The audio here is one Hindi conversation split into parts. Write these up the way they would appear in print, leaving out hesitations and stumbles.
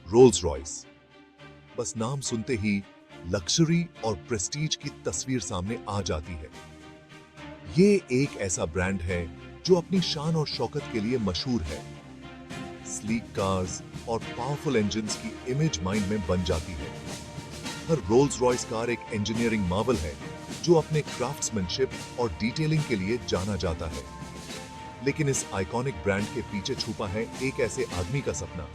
Rolls Royce. बस नाम सुनते ही लक्जरी और प्रेस्टीज की तस्वीर सामने आ जाती है। ये एक ऐसा ब्रांड है जो अपनी शान और शौकत के लिए मशहूर है। स्लीक कार्स और पावरफुल इंजन्स की इमेज माइंड में बन जाती है। हर रोल्स रॉयस कार एक इंजीनियरिंग मार्वल है जो अपने क्राफ्ट्समैनशिप और डिटेलिंग के लिए जाना जाता है। लेकिन इस आइकॉनिक ब्रांड के पीछे छुपा है एक ऐसे आदमी का सपना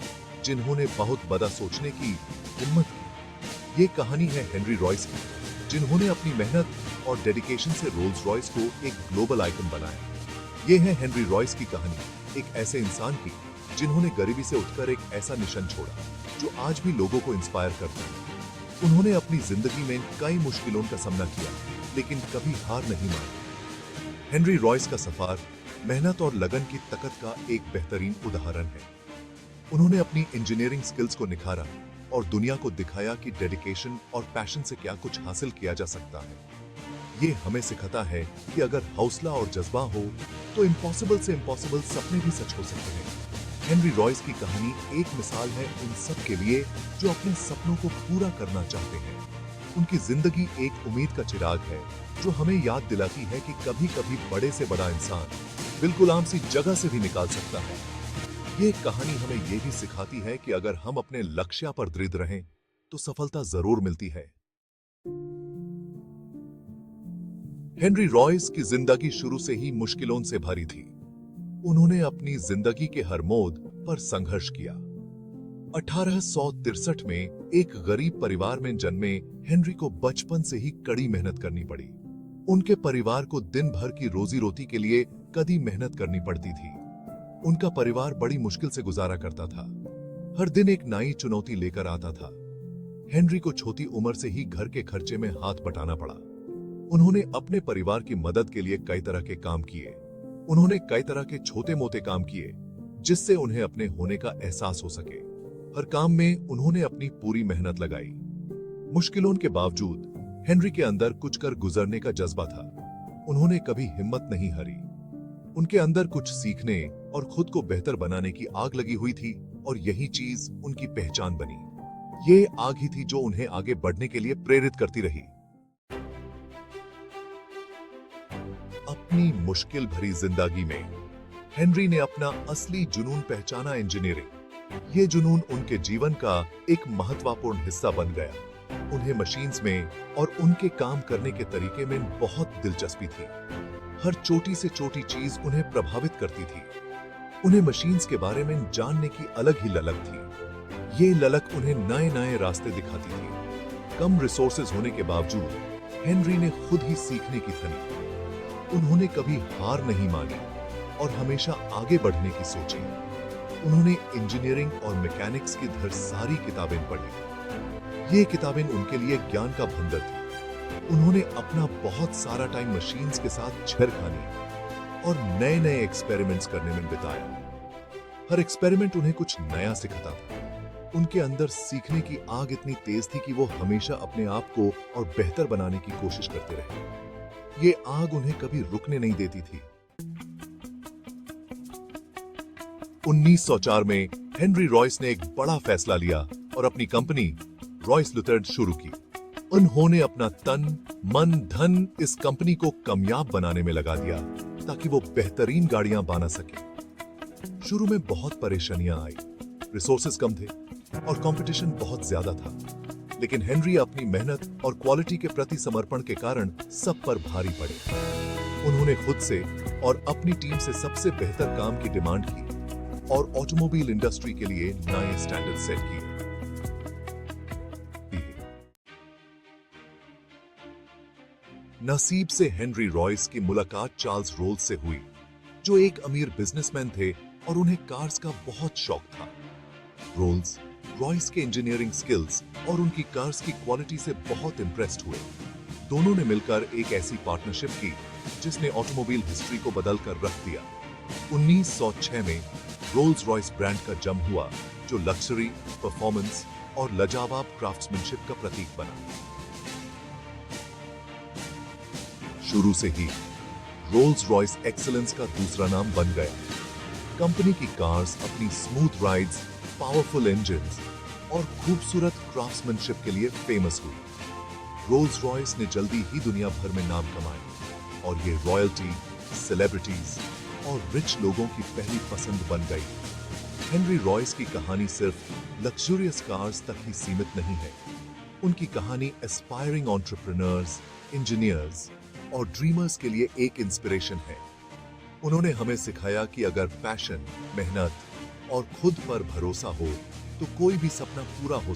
जिन्होंने बहुत बड़ा सोचने की हिम्मत की। ये कहानी है हेनरी रॉयस की, जिन्होंने अपनी मेहनत और डेडिकेशन से रोल्स रॉयस को एक ग्लोबल आइकन बनाया। ये है हेनरी रॉयस की कहानी, एक ऐसे इंसान की जिन्होंने गरीबी से उठकर एक ऐसा निशान छोड़ा जो आज भी लोगों को इंस्पायर करता है। उन्होंने अपनी जिंदगी में कई मुश्किलों का सामना किया, लेकिन कभी हार नहीं मानी। हेनरी रॉयस का सफर मेहनत और लगन की ताकत का एक बेहतरीन उदाहरण है। उन्होंने अपनी इंजीनियरिंग स्किल्स को निखारा और दुनिया को दिखाया कि डेडिकेशन और पैशन से क्या कुछ हासिल किया जा सकता है। ये हमें सिखाता है कि अगर हौसला और जज्बा हो तो इम्पॉसिबल से इम्पॉसिबल सपने भी सच हो सकते हैं। हेनरी रॉयस की कहानी एक मिसाल है उन सब के लिए जो अपने सपनों को पूरा करना चाहते हैं। उनकी जिंदगी एक उम्मीद का चिराग है जो हमें याद दिलाती है कि कभी कभी बड़े से बड़ा इंसान बिल्कुल आम सी जगह से भी निकाल सकता है। ये कहानी हमें ये भी सिखाती है कि अगर हम अपने लक्ष्य पर दृढ़ रहें तो सफलता जरूर मिलती है। हेनरी रॉयस की जिंदगी शुरू से ही मुश्किलों से भरी थी। उन्होंने अपनी जिंदगी के हर मोड़ पर संघर्ष किया। 1863 में एक गरीब परिवार में जन्मे हेनरी को बचपन से ही कड़ी मेहनत करनी पड़ी। उनके परिवार को दिन भर की रोजी रोटी के लिए कड़ी मेहनत करनी पड़ती थी। उनका परिवार बड़ी मुश्किल से गुजारा करता था। हर दिन एक नई चुनौती लेकर आता था। हेनरी को छोटी उम्र से ही घर के खर्चे में हाथ बटाना पड़ा। उन्होंने अपने परिवार की मदद के लिए कई तरह के काम किए। उन्होंने कई तरह के छोटे मोटे काम किए जिससे उन्हें अपने होने का एहसास हो सके। हर काम में उन्होंने अपनी पूरी मेहनत लगाई। मुश्किलों के बावजूद हेनरी के अंदर कुछ कर गुजरने का जज्बा था। उन्होंने कभी हिम्मत नहीं हारी। उनके अंदर कुछ सीखने और खुद को बेहतर बनाने की आग लगी हुई थी और यही चीज उनकी पहचान बनी। ये आग ही थी जो उन्हें आगे बढ़ने के लिए प्रेरित करती रही। अपनी मुश्किल भरी जिंदगी में हेनरी ने अपना असली जुनून पहचाना, इंजीनियरिंग। ये जुनून उनके जीवन का एक महत्वपूर्ण हिस्सा बन गया। उन्हें मशीन्स में और उनके काम करने के तरीके में बहुत दिलचस्पी थी। हर छोटी से छोटी चीज उन्हें प्रभावित करती थी। उन्हें मशीन्स के बारे में जानने की अलग ही ललक थी। ये ललक उन्हें नए नए रास्ते दिखाती थी। कम रिसोर्सेज होने के बावजूद हेनरी ने खुद ही सीखने की ठानी। उन्होंने कभी हार नहीं मानी और हमेशा आगे बढ़ने की सोची। उन्होंने इंजीनियरिंग और मैकेनिक्स की ढेर सारी किताबें पढ़ी। ये किताबें उनके लिए ज्ञान का भंडार थी। उन्होंने अपना बहुत सारा टाइम मशीन्स के साथ छेड़खानी और नए नए एक्सपेरिमेंट्स करने में बिताया। हर एक्सपेरिमेंट उन्हें कुछ नया सिखाता था। उनके अंदर सीखने की आग इतनी तेज थी कि वो हमेशा अपने आप को और बेहतर बनाने की कोशिश करते रहे। ये आग उन्हें कभी रुकने नहीं देती थी। 1904 में हेनरी रॉयस ने एक बड़ा फैसला लिया और अपनी कंपनी रॉयस लुथर्ड शुरू की। उन्होंने अपना तन, मन, धन इस कंपनी को कामयाब बनाने में लगा दिया ताकि वो बेहतरीन गाड़ियां बना सके। शुरू में बहुत परेशानियां आई। रिसोर्सेज कम थे और कंपटीशन बहुत ज्यादा था। लेकिन हेनरी अपनी मेहनत और क्वालिटी के प्रति समर्पण के कारण सब पर भारी पड़े। उन्होंने खुद से और अपनी टीम से सबसे बेहतर काम की डिमांड की और ऑटोमोबाइल इंडस्ट्री के लिए नए स्टैंडर्ड सेट किए। नसीब से हेनरी रॉयस की मुलाकात चार्ल्स रोल्स से हुई, जो एक अमीर बिजनेसमैन थे और उन्हें कार्स का बहुत शौक था। रोल्स रॉयस के इंजीनियरिंग स्किल्स और उनकी कार्स की क्वालिटी से बहुत इंप्रेस्ड हुए। दोनों ने मिलकर एक ऐसी पार्टनरशिप की जिसने ऑटोमोबाइल हिस्ट्री को बदल कर रख दिया। 1906 में रोल्स रॉयस ब्रांड का जन्म हुआ, जो लग्जरी, परफॉर्मेंस और लाजवाब क्राफ्ट्समैनशिप का प्रतीक बना। शुरू से ही रोल्स रॉयस एक्सीलेंस का दूसरा नाम बन गया। कंपनी की कार्स अपनी स्मूथ राइड्स, पावरफुल इंजन्स और खूबसूरत क्राफ्ट्समैनशिप के लिए फेमस हुई। रोल्स रॉयस ने जल्दी ही दुनिया भर में नाम कमाया और ये रॉयल्टी, सेलिब्रिटीज और रिच लोगों की पहली पसंद बन गई। हेनरी रॉयस की कहानी सिर्फ लग्जरियस कार्स तक ही सीमित नहीं है। उनकी कहानी एस्पायरिंग एंटरप्रेन्योर्स, इंजीनियर्स और ड्रीमर्स के लिए एक इंस्पिरेशन है। उन्होंने हमें सिखाया कि अगर पैशन, मेहनत और खुद पर भरोसा हो तो कोई भी सपना पूरा हो